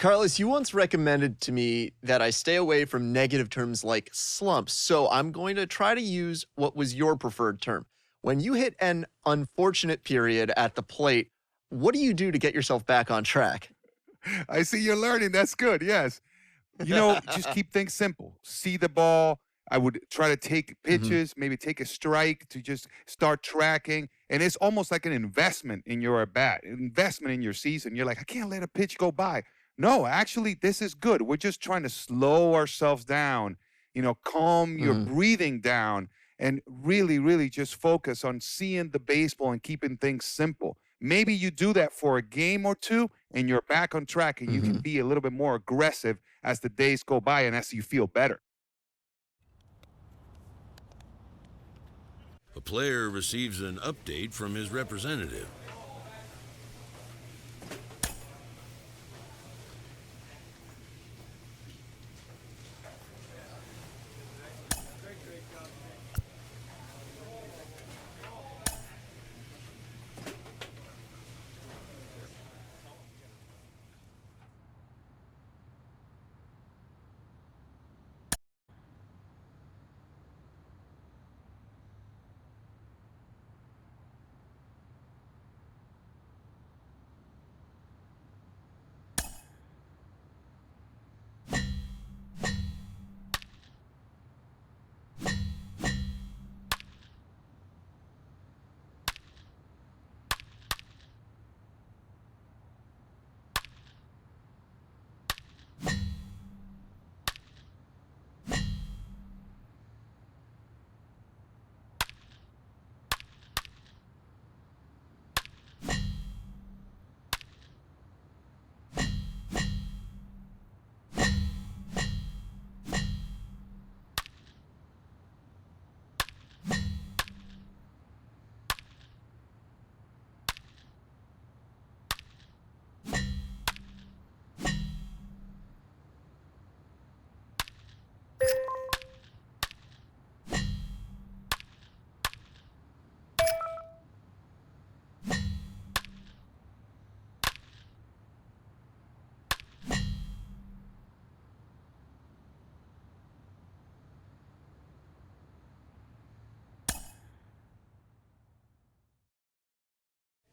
Carlos, you once recommended to me that I stay away from negative terms like slumps, so I'm going to try to use what was your preferred term. When you hit an unfortunate period at the plate, what do you do to get yourself back on track? I see you're learning. That's good. Yes. Just keep things simple. See the ball. I would try to take Mhm. pitches, maybe take a strike to just start tracking. And it's almost like an investment in your at bat, investment in your season. You're like, I can't let a pitch go by. No, actually, this is good. We're just trying to slow ourselves down, calm your Mhm. breathing down and really, really just focus on seeing the baseball and keeping things simple. Maybe you do that for a game or two and you're back on track and you can Mhm. be a little bit more aggressive as the days go by and as you feel better. A player receives an update from his representative.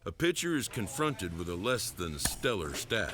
A pitcher is confronted with a less than stellar stat.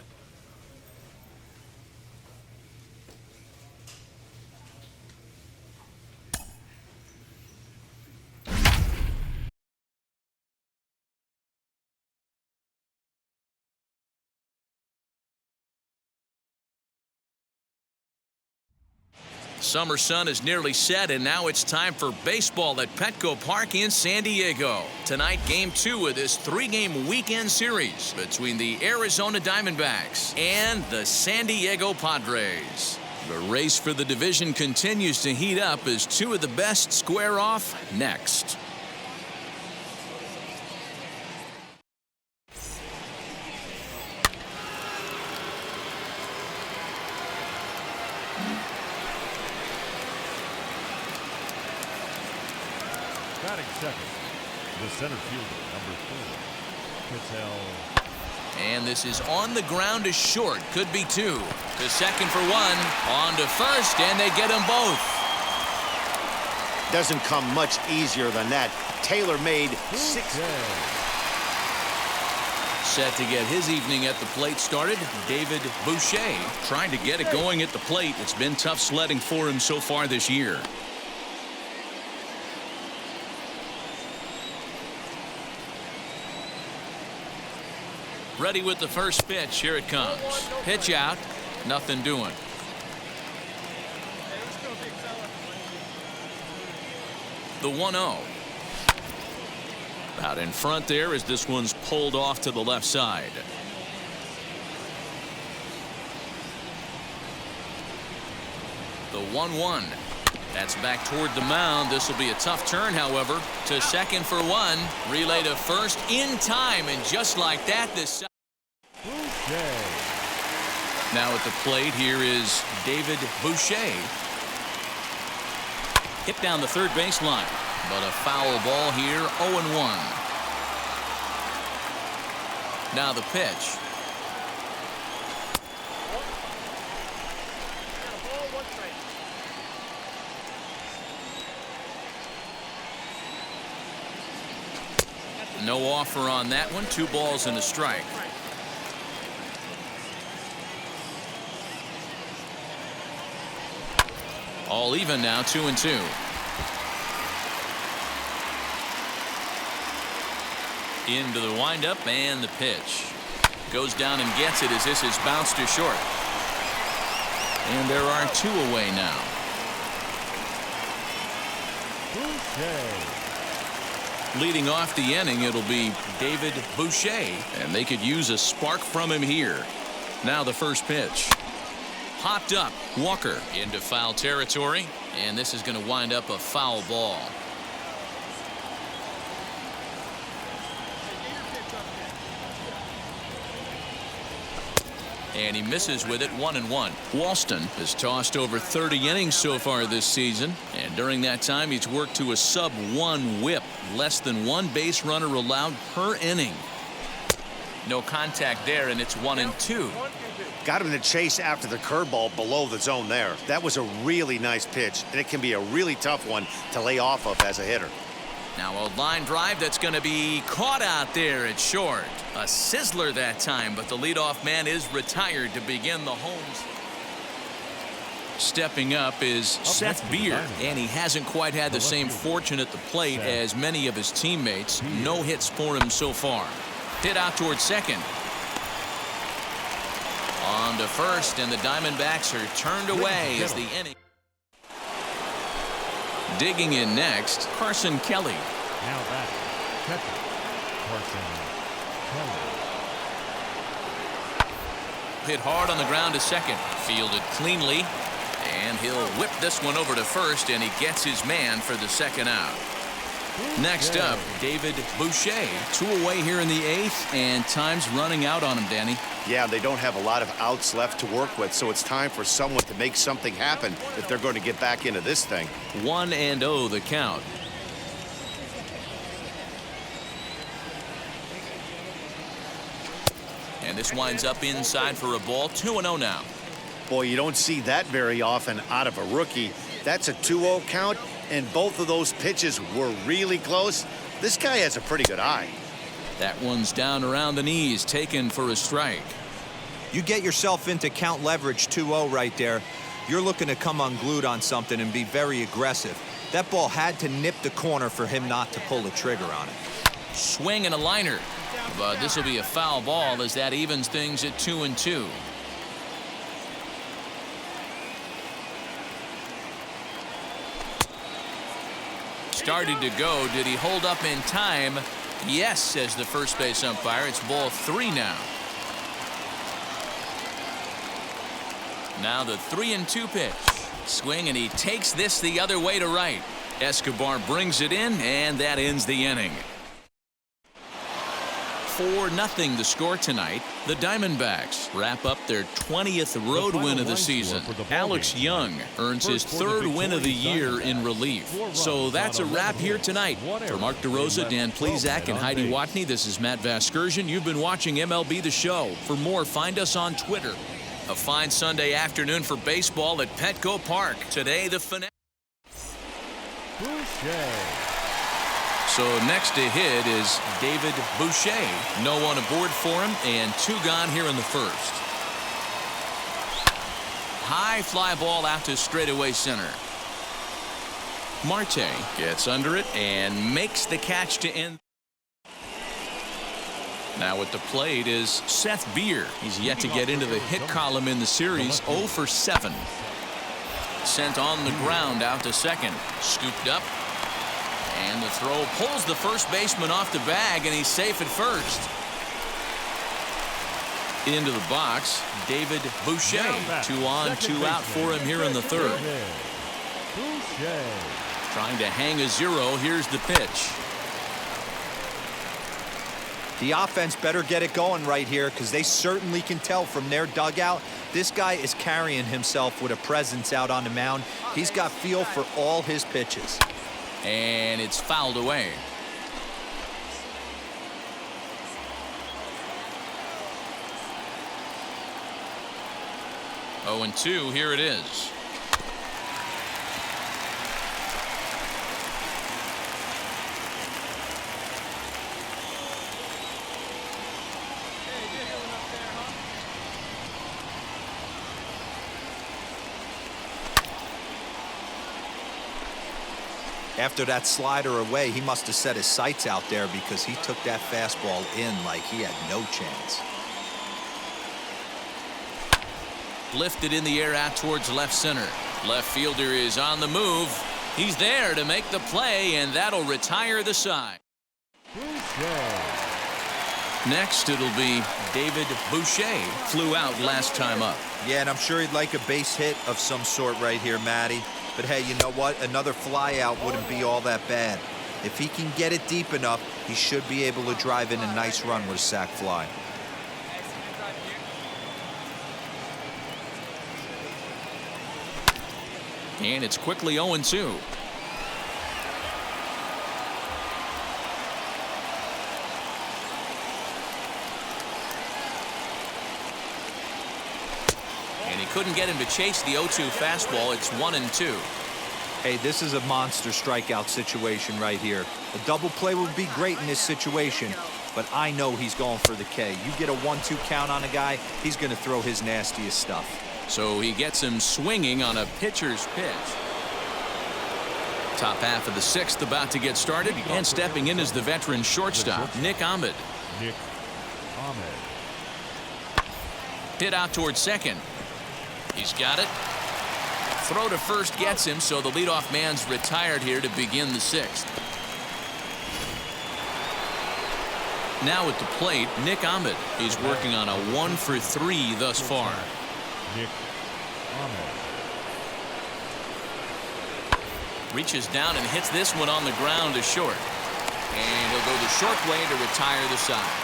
Summer sun is nearly set, and now it's time for baseball at Petco Park in San Diego. Tonight, Game 2 of this 3-game weekend series between the Arizona Diamondbacks and the San Diego Padres. The race for the division continues to heat up as two of the best square off next. Batting second, the center fielder, number 4, Patel. And this is on the ground to short. Could be 2. To second for 1. On to first, and they get them both. Doesn't come much easier than that. Taylor made 6. Set to get his evening at the plate started, David Boucher. Trying to get it going at the plate. It's been tough sledding for him so far this year. Ready with the first pitch. Here it comes. Pitch out. Nothing doing. The 1-0. Out in front there as this one's pulled off to the left side. The 1-1. That's back toward the mound. This will be a tough turn, however. To second for 1. Relay to first in time, and just like that, this. Now at the plate, here is David Boucher. Hit down the third baseline, but a foul ball here, 0-1. Now the pitch. No offer on that one. 2 balls and a strike. All even now, 2-2. Into the windup and the pitch. Goes down and gets it as this is bounced to short. And there are 2 away now. Leading off the inning, it'll be David Boucher, and they could use a spark from him here. Now the first pitch. Popped up. Walker into foul territory, and this is going to wind up a foul ball. And he misses with it, 1-1. Walston has tossed over 30 innings so far this season, and during that time he's worked to a sub-1 whip, less than 1 base runner allowed per inning. No contact there, and it's 1-2. Got him to chase after the curveball below the zone there. That was a really nice pitch, and it can be a really tough one to lay off of as a hitter. Now a line drive that's going to be caught out there at short. A sizzler that time, but the leadoff man is retired to begin the Holmes. Stepping up is Seth Beer, and he hasn't quite had the same fortune at the plate as many of his teammates. No hits for him so far. Hit out towards second. On to first, and the Diamondbacks are turned away as the inning. Digging in next, Carson Kelly. Now back, catcher, Carson Kelly. Hit hard on the ground to second. Fielded cleanly, and he'll whip this one over to first, and he gets his man for the second out. Next up, David Boucher. 2 away here in the 8th, and time's running out on him, Danny. Yeah, they don't have a lot of outs left to work with, so it's time for someone to make something happen if they're going to get back into this thing. 1-0 the count. And this winds up inside for a ball. 2-0 now. Boy, you don't see that very often out of a rookie. That's a 2-0 count, and both of those pitches were really close. This guy has a pretty good eye. That one's down around the knees, taken for a strike. You get yourself into count leverage 2-0 right there. You're looking to come unglued on something and be very aggressive. That ball had to nip the corner for him not to pull the trigger on it. Swing and a liner. But this will be a foul ball as that evens things at 2-2. Started to go. Did he hold up in time? Yes, says the first base umpire. It's ball 3 now. Now the 3-2 pitch. Swing, and he takes this the other way to right. Escobar brings it in, and that ends the inning. 4-0 the score tonight. The Diamondbacks wrap up their 20th road win of the season. Alex Young earns his 3rd win of the year in relief. So that's a wrap here tonight. For Mark DeRosa, Dan Plezak, and Heidi Watney, this is Matt Vasgersian. You've been watching MLB The Show. For more, find us on Twitter. A fine Sunday afternoon for baseball at Petco Park. Today, the finale. So next to hit is David Boucher. No one aboard for him, and 2 gone here in the first. High fly ball out to straightaway center. Marte gets under it and makes the catch to end. Now at the plate is Seth Beer. He's yet to get into the hit column in the series. 0 for 7. Sent on the ground out to second. Scooped up. And the throw pulls the first baseman off the bag, and he's safe at first. Into the box, David Boucher. 2 on, 2 out for him here in the 3rd. Trying to hang a 0. Here's the pitch. The offense better get it going right here, because they certainly can tell from their dugout this guy is carrying himself with a presence out on the mound. He's got feel for all his pitches. And it's fouled away. Oh, and 2, here it is. After that slider away, he must have set his sights out there because he took that fastball in like he had no chance. Lifted in the air out towards left center. Left fielder is on the move. He's there to make the play, and that'll retire the side. Next, it'll be David Boucher. Flew out last time up. Yeah, and I'm sure he'd like a base hit of some sort right here, Matty. But hey, you know what? Another fly out wouldn't be all that bad. If he can get it deep enough, he should be able to drive in a nice run with a sac fly. And it's quickly 0-2. And he couldn't get him to chase the 0-2 fastball. It's 1-2. Hey, this is a monster strikeout situation right here. A double play would be great in this situation, but I know he's going for the K. You get a 1-2 count on a guy, he's going to throw his nastiest stuff. So he gets him swinging on a pitcher's pitch. Top half of the sixth about to get started, and stepping in is the veteran shortstop, Nick Ahmed. Hit out towards second. He's got it. Throw to first gets him, so the leadoff man's retired here to begin the sixth. Now at the plate, Nick Ahmed. He's working on a 1-for-3 thus far. Nick Ahmed. Reaches down and hits this one on the ground to short. And he'll go the short way to retire the side.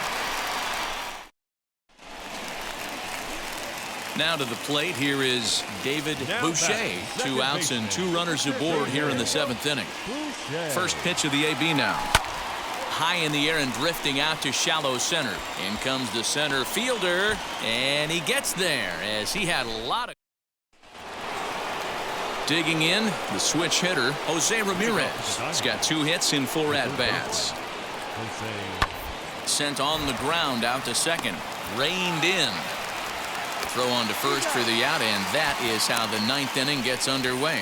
Now to the plate, here is David Boucher. 2 outs and 2 runners aboard here in the 7th inning. First pitch of the AB now. High in the air and drifting out to shallow center. In comes the center fielder, and he gets there as he had a lot of... Digging in, the switch hitter, Jose Ramirez. He's got 2 hits in 4 at-bats. Sent on the ground out to second. Reined in. Throw on to first for the out, and that is how the 9th inning gets underway.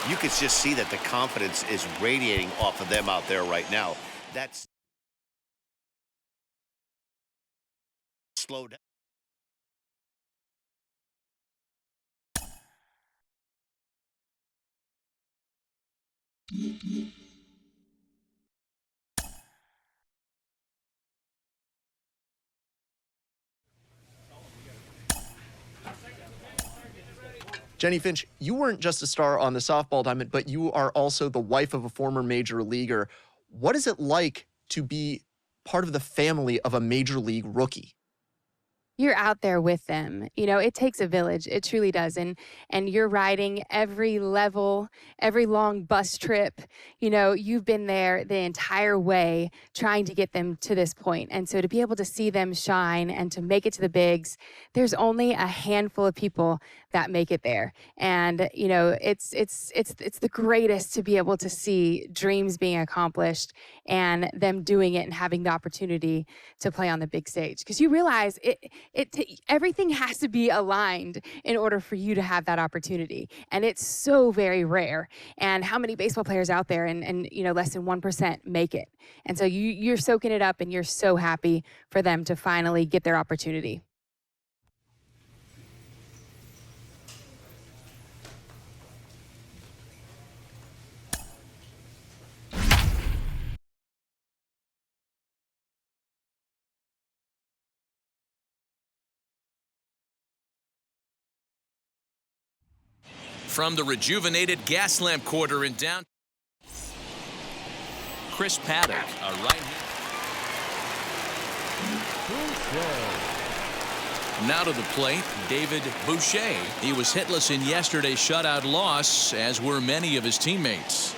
You could just see that the confidence is radiating off of them out there right now. That's slow down. Jenny Finch, you weren't just a star on the softball diamond, but you are also the wife of a former major leaguer. What is it like to be part of the family of a major league rookie? You're out there with them. You know, it takes a village. It truly does. And you're riding every level, every long bus trip. You know, you've been there the entire way trying to get them to this point. And so to be able to see them shine and to make it to the bigs, there's only a handful of people that make it there. And, you know, it's the greatest to be able to see dreams being accomplished and them doing it and having the opportunity to play on the big stage. Because you realize everything has to be aligned in order for you to have that opportunity. And it's so very rare. And how many baseball players out there and you know, less than 1% make it. And so you're soaking it up and you're so happy for them to finally get their opportunity. From the rejuvenated gas lamp quarter in down. Chris Paddock, a right. Now to the plate, David Boucher. He was hitless in yesterday's shutout loss, as were many of his teammates.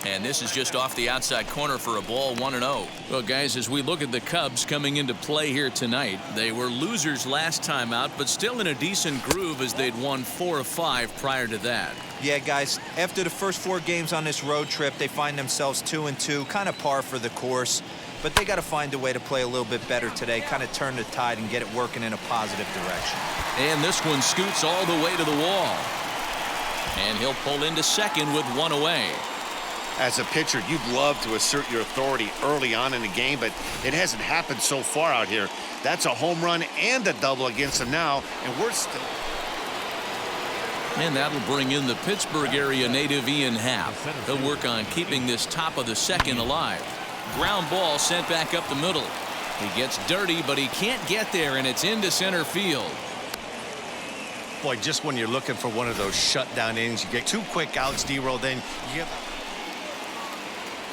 And this is just off the outside corner for a ball, 1-0. Well, guys, as we look at the Cubs coming into play here tonight, they were losers last time out, but still in a decent groove as they'd won 4 of 5 prior to that. Yeah, guys, after the first 4 games on this road trip, they find themselves 2-2, kind of par for the course. But they got to find a way to play a little bit better today, kind of turn the tide and get it working in a positive direction. And this one scoots all the way to the wall. And he'll pull into second with one away. As a pitcher, you'd love to assert your authority early on in the game, but it hasn't happened so far out here. That's a home run and a double against him now, and we're still... And that'll bring in the Pittsburgh area native Ian Happ. He'll work on keeping this top of the second alive. Ground ball sent back up the middle. He gets dirty, but he can't get there, and it's into center field. Boy, just when you're looking for one of those shutdown innings, you get 2 quick outs, D-roll, then you get...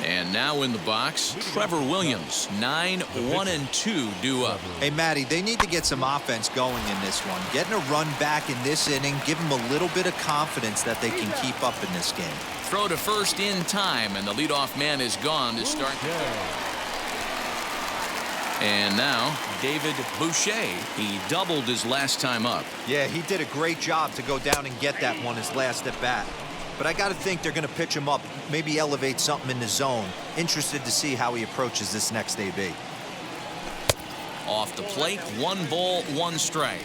And now in the box, Trevor Williams, 9-1-2 due up. Hey, Matty, they need to get some offense going in this one. Getting a run back in this inning, give them a little bit of confidence that they can keep up in this game. Throw to first in time, and the leadoff man is gone to start. And now, David Boucher. He doubled his last time up. Yeah, he did a great job to go down and get that one his last at bat. But I got to think they're going to pitch him up, maybe elevate something in the zone. Interested to see how he approaches this next AB. Off the plate, 1 ball, 1 strike.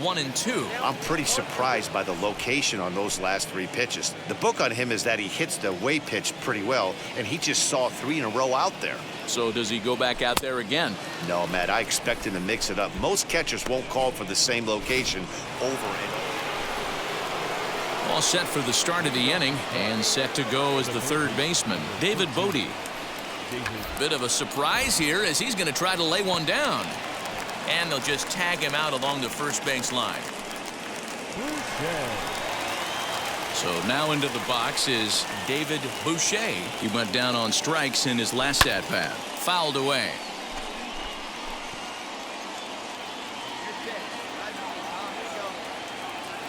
One and two. I'm pretty surprised by the location on those last 3 pitches. The book on him is that he hits the away pitch pretty well, and he just saw 3 in a row out there. So does he go back out there again? No, Matt, I expect him to mix it up. Most catchers won't call for the same location over and over. All set for the start of the inning, and set to go as the third baseman, David Bodie. Bit of a surprise here as he's going to try to lay one down. And they'll just tag him out along the first base line. So now into the box is David Boucher. He went down on strikes in his last at-bat. Fouled away.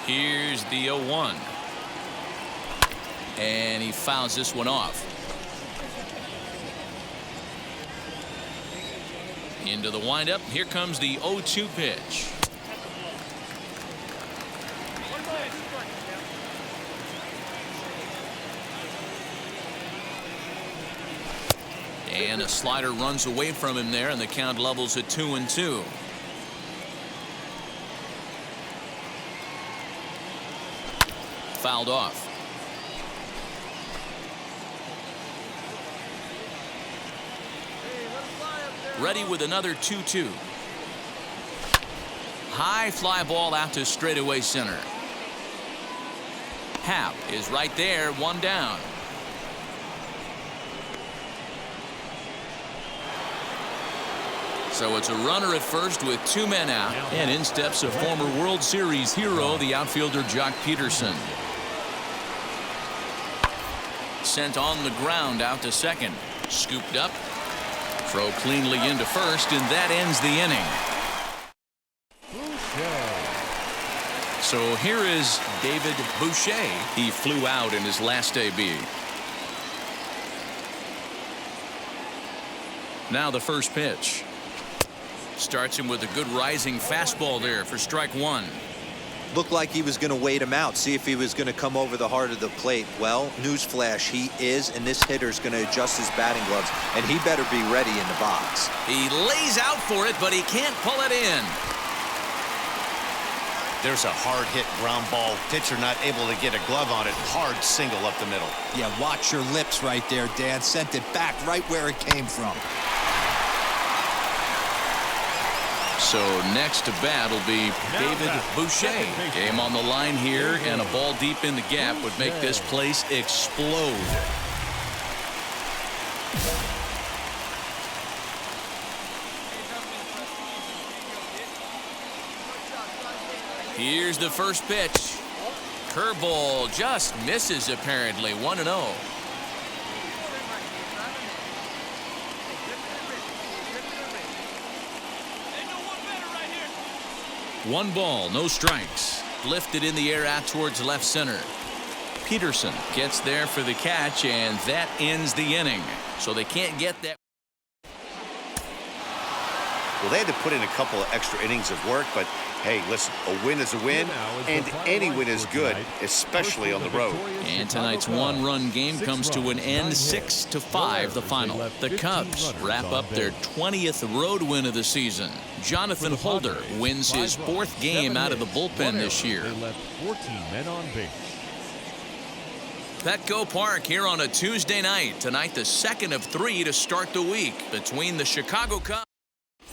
Here's the 0-1. And he fouls this one off. Into the windup. Here comes the 0-2 pitch. And a slider runs away from him there, and the count levels at 2-2. Fouled off. Ready with another 2-2. High fly ball out to straightaway center. Happ is right there, 1 down. So it's a runner at first with 2 men out, and in steps a former World Series hero, the outfielder Jock Peterson. Sent on the ground out to second. Scooped up. Throw cleanly into first, and that ends the inning. So here is David Boucher. He flew out in his last AB. Now the first pitch. Starts him with a good rising fastball there for strike 1. Looked like he was going to wait him out, see if he was going to come over the heart of the plate. Well, newsflash, he is, and this hitter's going to adjust his batting gloves, and he better be ready in the box. He lays out for it, but he can't pull it in. There's a hard hit ground ball. Pitcher not able to get a glove on it. Hard single up the middle. Yeah, watch your lips right there, Dan. Sent it back right where it came from. So next to bat will be David Boucher. Game on the line here, and a ball deep in the gap would make this place explode. Here's the first pitch. Curveball just misses apparently. 1-0. One ball, no strikes. Lifted in the air out towards left center. Peterson gets there for the catch, and that ends the inning. So they can't get that. Well, they had to put in a couple of extra innings of work, but hey, listen, a win is a win, and any win is good, especially on the road. And tonight's one-run game comes to an end, 6-5 the final. The Cubs wrap up their 20th road win of the season. Jonathan Holder wins his 4th game out of the bullpen this year. They left 14 men on base. Petco Park here on a Tuesday night. Tonight, the second of 3 to start the week between the Chicago Cubs.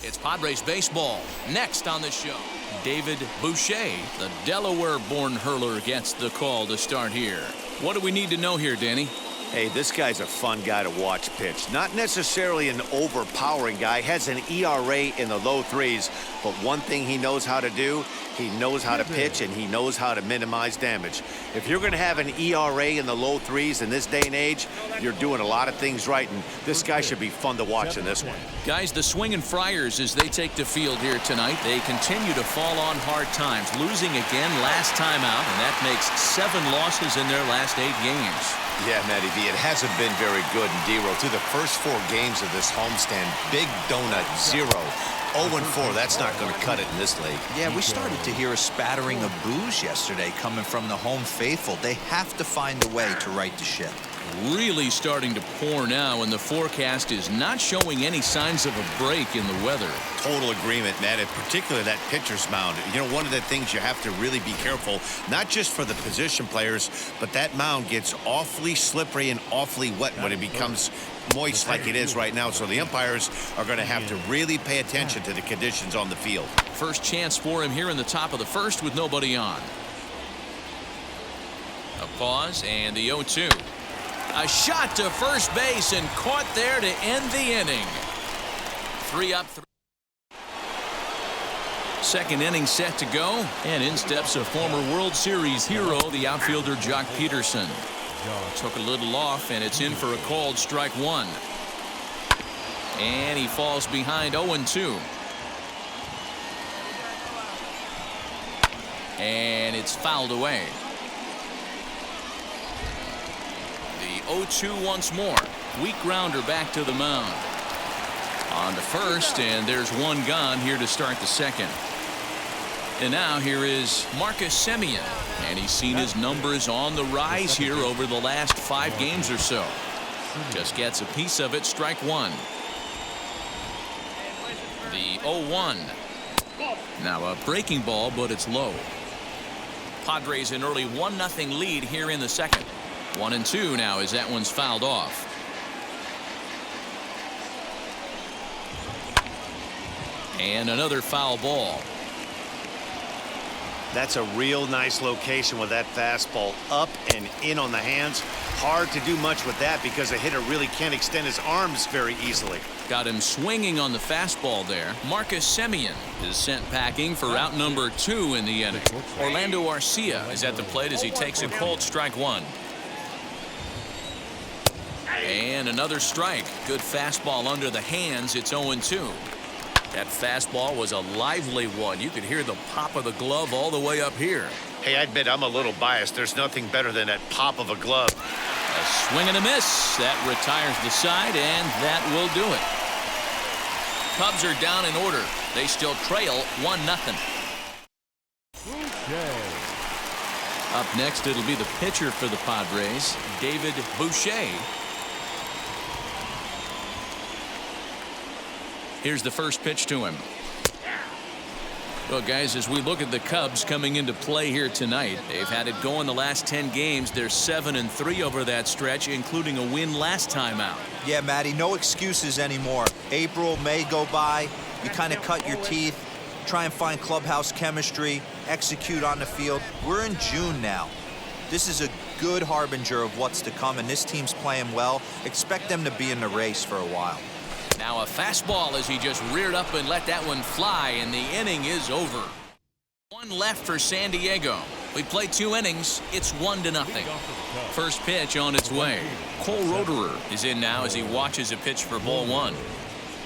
It's Padres baseball. Next on the show, David Boucher, the Delaware-born hurler, gets the call to start here. What do we need to know here, Danny? Hey, this guy's a fun guy to watch pitch. Not necessarily an overpowering guy. Has an ERA in the low 3s. But one thing he knows how to do, he knows how to pitch, and he knows how to minimize damage. If you're going to have an ERA in the low 3s in this day and age, you're doing a lot of things right. And this guy should be fun to watch in this one. Guys, the Swingin' Friars, as they take the field here tonight, they continue to fall on hard times, losing again last time out, and that makes 7 losses in their last 8 games. Yeah, Matty V, it hasn't been very good in D-Row. Through the first 4 games of this homestand, big donut, 0. 0-4, that's not going to cut it in this league. Yeah, we started to hear a spattering of boos yesterday coming from the home faithful. They have to find a way to right the ship. Really starting to pour now, and the forecast is not showing any signs of a break in the weather. Total agreement, Matt, and particularly that pitcher's mound. You know, one of the things you have to really be careful, not just for the position players, but that mound gets awfully slippery and awfully wet when it becomes moist like it is right now. So the umpires are going to have to really pay attention to the conditions on the field. First chance for him here in the top of the first with nobody on. A pause and the 0-2. A shot to first base and caught there to end the inning. 3 up, 3. Second inning set to go, and in steps a former World Series hero, the outfielder Jock Peterson. Took a little off, and it's in for a called strike 1. And he falls behind 0-2. And it's fouled away. The 0-2 once more. Weak grounder back to the mound. On to first, and there's one gone here to start the second. And now here is Marcus Semien, and he's seen his numbers on the rise here over the last 5 games or so. Just gets a piece of it, strike 1. The 0-1. Now a breaking ball, but it's low. Padres an early 1-0 lead here in the second. 1-2 now as that one's fouled off. And another foul ball. That's a real nice location with that fastball up and in on the hands. Hard to do much with that because a hitter really can't extend his arms very easily. Got him swinging on the fastball there. Marcus Semien is sent packing for out number 2 in the inning. Orlando Arcia is at the plate as he takes a cold strike 1. And another strike. Good fastball under the hands. It's 0-2. That fastball was a lively one. You could hear the pop of the glove all the way up here. Hey, I admit I'm a little biased. There's nothing better than that pop of a glove. A swing and a miss. That retires the side, and that will do it. Cubs are down in order. They still trail 1-0. Up next, it'll be the pitcher for the Padres, David Boucher. Here's the first pitch to him. Well, guys, as we look at the Cubs coming into play here tonight, they've had it going the last 10 games. They're 7-3 over that stretch, including a win last time out. Yeah, Matty, no excuses anymore. April, May go by. You kind of cut your teeth, try and find clubhouse chemistry, execute on the field. We're in June now. This is a good harbinger of what's to come, and this team's playing well. Expect them to be in the race for a while. Now a fastball as he just reared up and let that one fly, and the inning is over. 1 left for San Diego. We played 2 innings. It's 1-0. First pitch on its way. Cole Roederer is in now as he watches a pitch for ball 1.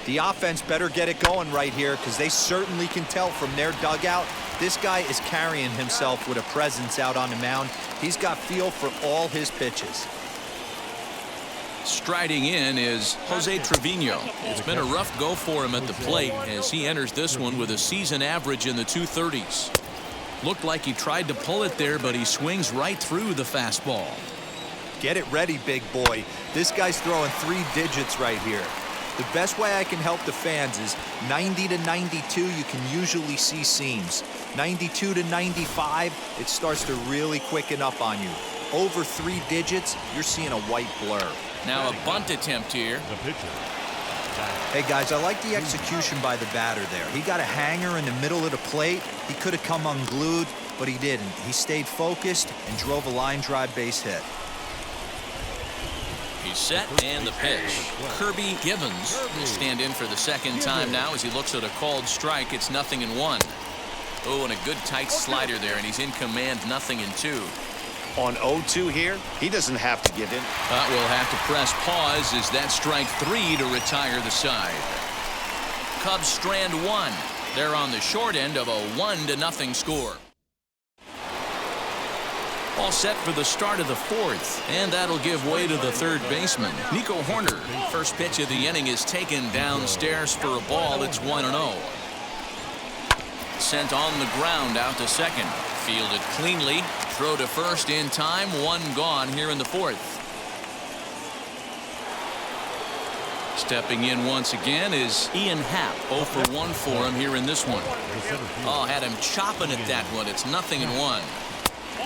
The offense better get it going right here because they certainly can tell from their dugout this guy is carrying himself with a presence out on the mound. He's got feel for all his pitches. Striding in is Jose Trevino. It's been a rough go for him at the plate as he enters this one with a season average in the 230s. Looked like he tried to pull it there, but he swings right through the fastball. Get it ready, big boy. This guy's throwing 3 digits right here. The best way I can help the fans is 90 to 92, you can usually see seams. 92 to 95, it starts to really quicken up on you. Over 3 digits, you're seeing a white blur. Now a bunt attempt here. The pitcher. Hey guys, I like the execution by the batter there. He got a hanger in the middle of the plate. He could have come unglued, but he didn't. He stayed focused and drove a line drive base hit. He's set, and the pitch. Kirby Givens will stand in for the second time now as he looks at a called strike. It's 0-1. Oh, and a good tight slider there, and he's in command, 0-2. On 0-2 here, he doesn't have to give in. But we'll have to press pause as that strike 3 to retire the side. Cubs strand 1. They're on the short end of a 1-0 score. All set for the start of the 4th, and that'll give way to the third baseman, Nico Horner. First pitch of the inning is taken downstairs for a ball. It's 1-0. Sent on the ground out to second. Fielded cleanly. Throw to first in time. 1 gone here in the 4th. Stepping in once again is Ian Happ. 0 for 1 for him here in this one. Oh, had him chopping at that one. It's 0-1.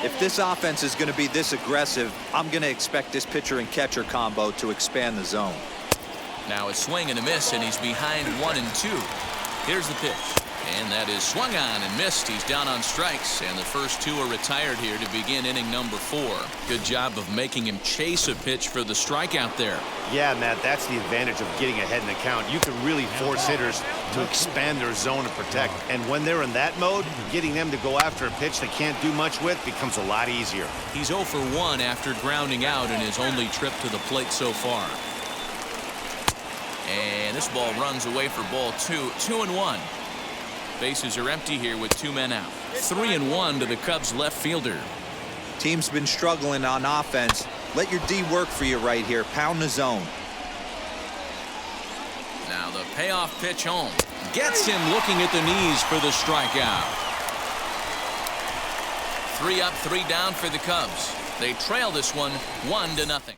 If this offense is going to be this aggressive, I'm going to expect this pitcher and catcher combo to expand the zone. Now a swing and a miss, and he's behind 1-2. Here's the pitch. And that is swung on and missed. He's down on strikes, and the first 2 are retired here to begin inning number 4. Good job of making him chase a pitch for the strikeout there. Yeah, Matt, that's the advantage of getting ahead in the count. You can really force hitters to expand their zone and protect. And when they're in that mode, getting them to go after a pitch they can't do much with becomes a lot easier. He's 0 for 1 after grounding out in his only trip to the plate so far. And this ball runs away for ball 2. 2-1. Bases are empty here with 2 men out. 3-1 to the Cubs left fielder. Team's been struggling on offense. Let your D work for you right here. Pound the zone. Now the payoff pitch home. Gets him looking at the knees for the strikeout. 3 up, 3 down for the Cubs. They trail this one 1-0.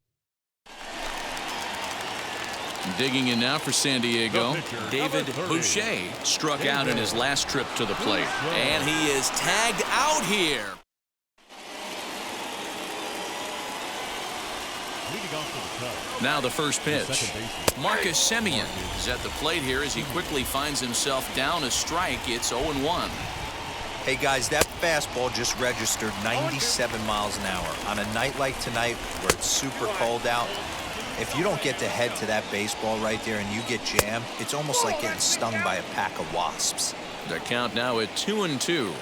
Digging in now for San Diego, David Boucher struck out in his last trip to the plate. And he is tagged out here. Now the first pitch. Marcus Semien is at the plate here as he quickly finds himself down a strike. It's 0-1. Hey guys, that fastball just registered 97 miles an hour. On a night like tonight where it's super cold out, if you don't get to head to that baseball right there and you get jammed, it's almost like getting stung by a pack of wasps. The count now at 2-2.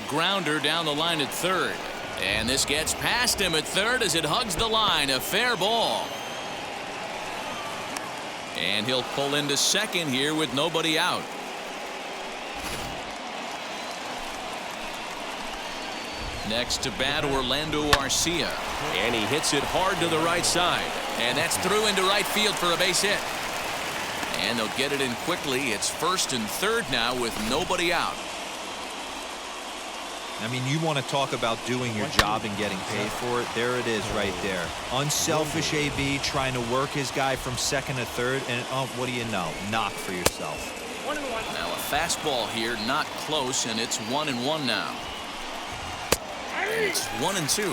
Grounder down the line at third. And this gets past him at third as it hugs the line. A fair ball. And he'll pull into second here with nobody out. Next to bat, Orlando Arcia. And he hits it hard to the right side. And that's through into right field for a base hit. And they'll get it in quickly. It's first and third now with nobody out. I mean, you want to talk about doing your job and getting paid for it. There it is right there. Unselfish AB trying to work his guy from second to third. And what do you know? Knock for yourself. Now a fastball here, not close, and it's 1-1 now. And it's 1-2.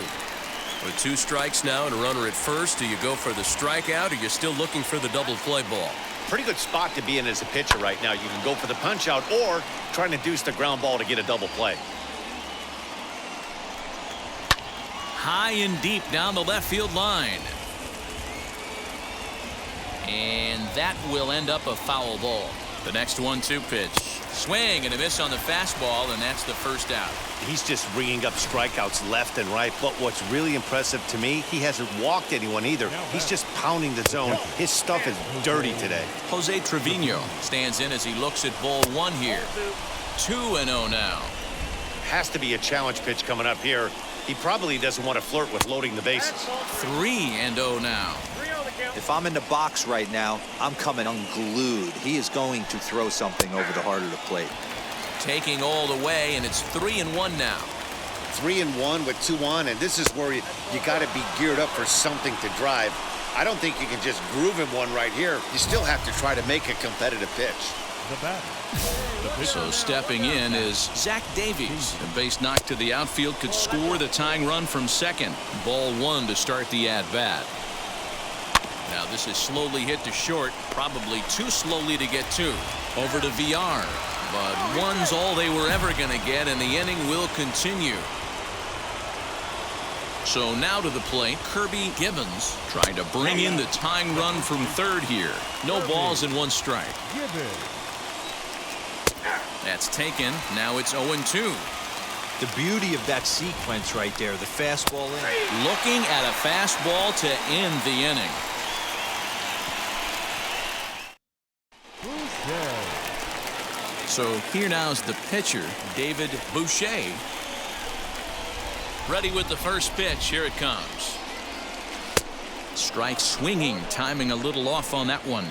With 2 strikes now and a runner at first, do you go for the strikeout or you're still looking for the double play ball? Pretty good spot to be in as a pitcher right now. You can go for the punch out or trying to deuce the ground ball to get a double play. High and deep down the left field line. And that will end up a foul ball. The next 1-2 pitch. Swing and a miss on the fastball, and that's the first out. He's just ringing up strikeouts left and right. But what's really impressive to me, he hasn't walked anyone either. He's just pounding the zone. His stuff is dirty today. Jose Trevino stands in as he looks at ball 1 here. 2-0 now. Has to be a challenge pitch coming up here. He probably doesn't want to flirt with loading the bases. 3-0 now. If I'm in the box right now, I'm coming unglued. He is going to throw something over the heart of the plate. Taking all the way, and it's 3-1 now. 3-1 with 2 on, and this is where you got to be geared up for something to drive. I don't think you can just groove him one right here. You still have to try to make a competitive pitch. The batter. So stepping in is Zach Davies. A base knock to the outfield could score the tying run from second. Ball 1 to start the at-bat. Now this is slowly hit to short, probably too slowly to get to. Over to VR, but 1's all they were ever going to get, and the inning will continue. So now to the plate, Kirby Gibbons trying to bring in the tying run from third here. No balls and 1 strike. That's taken. Now it's 0-2. The beauty of that sequence right there, the fastball in. Looking at a fastball to end the inning. So here now is the pitcher, David Boucher. Ready with the first pitch. Here it comes. Strike swinging, timing a little off on that one.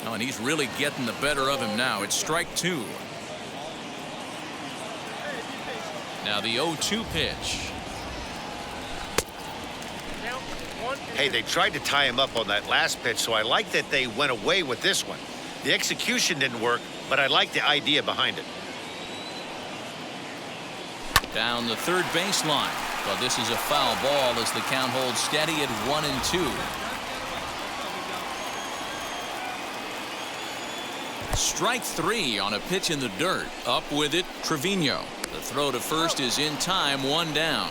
Oh, and he's really getting the better of him now. It's strike 2. Now the 0-2 pitch. Hey, they tried to tie him up on that last pitch, so I like that they went away with this one. The execution didn't work, but I like the idea behind it. Down the third baseline, but this is a foul ball as the count holds steady at 1-2. Strike 3 on a pitch in the dirt. Up with it, Trevino. The throw to first is in time, 1 down.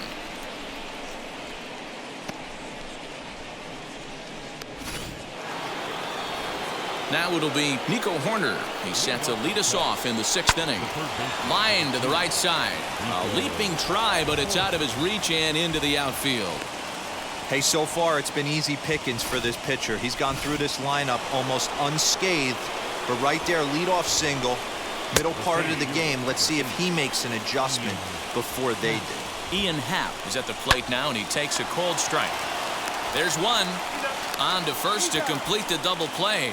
Now it'll be Nico Horner. He's set to lead us off in the 6th inning. Line to the right side. A leaping try, but it's out of his reach and into the outfield. Hey, so far it's been easy pickings for this pitcher. He's gone through this lineup almost unscathed. But right there, leadoff single, middle part of the game. Let's see if he makes an adjustment before they do. Ian Happ is at the plate now, and he takes a cold strike. There's 1. On to first to complete the double play.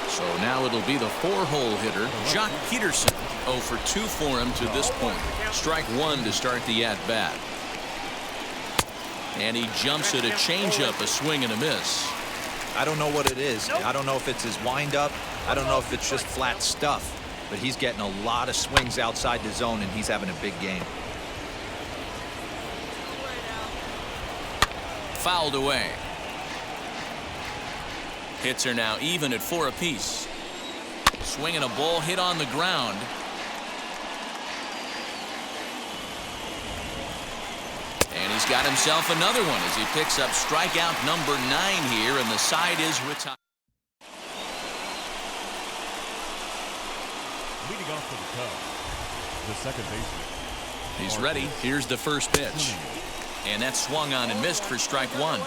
So now it'll be the 4-hole hitter, Jock Peterson. 0 for 2 for him to this point. Strike 1 to start the at-bat. And he jumps at a changeup, a swing and a miss. I don't know what it is. I don't know if it's his windup. I don't know if it's just flat stuff. But he's getting a lot of swings outside the zone, and he's having a big game. Fouled away. Hits are now even at 4 apiece. Swinging a ball hit on the ground. And he's got himself another one as he picks up strikeout number 9 here, and the side is retired. Leading off for the Cubs, the second baseman. He's ready. Here's the first pitch. And that's swung on and missed for strike 1.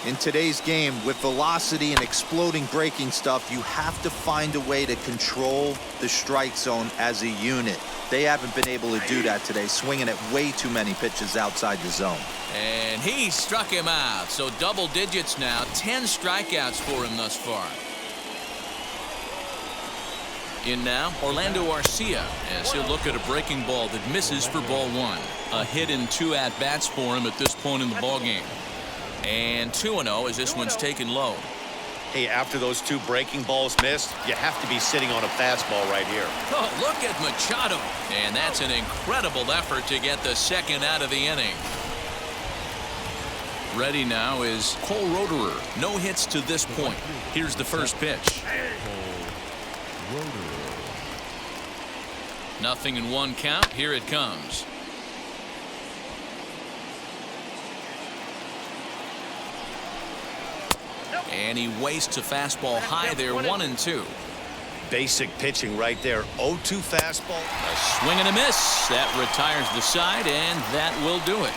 In today's game, with velocity and exploding breaking stuff, you have to find a way to control the strike zone as a unit. They haven't been able to do that today, swinging at way too many pitches outside the zone. And he struck him out. So double digits now. 10 strikeouts for him thus far. In now, Orlando Arcia, as he'll look at a breaking ball that misses for ball 1. A hit in 2 at-bats for him at this point in the ballgame. And 2-0 as this one's taken low. Hey, after those 2 breaking balls missed, you have to be sitting on a fastball right here. Oh, look at Machado. And that's an incredible effort to get the second out of the inning. Ready now is Cole Roederer. No hits to this point. Here's the first pitch. Nothing in 1 count. Here it comes. And he wastes a fastball high there, 1-2. Basic pitching right there. 0-2 fastball. A swing and a miss. That retires the side, and that will do it.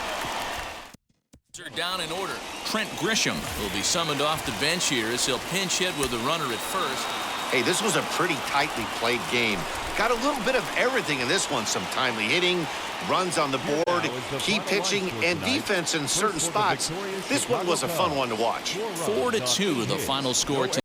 Are down in order. Trent Grisham will be summoned off the bench here as he'll pinch hit with the runner at first. Hey, this was a pretty tightly played game. Got a little bit of everything in this one. Some timely hitting, runs on the board, key pitching, and defense in certain spots. This one was a fun one to watch. 4-2 the final score.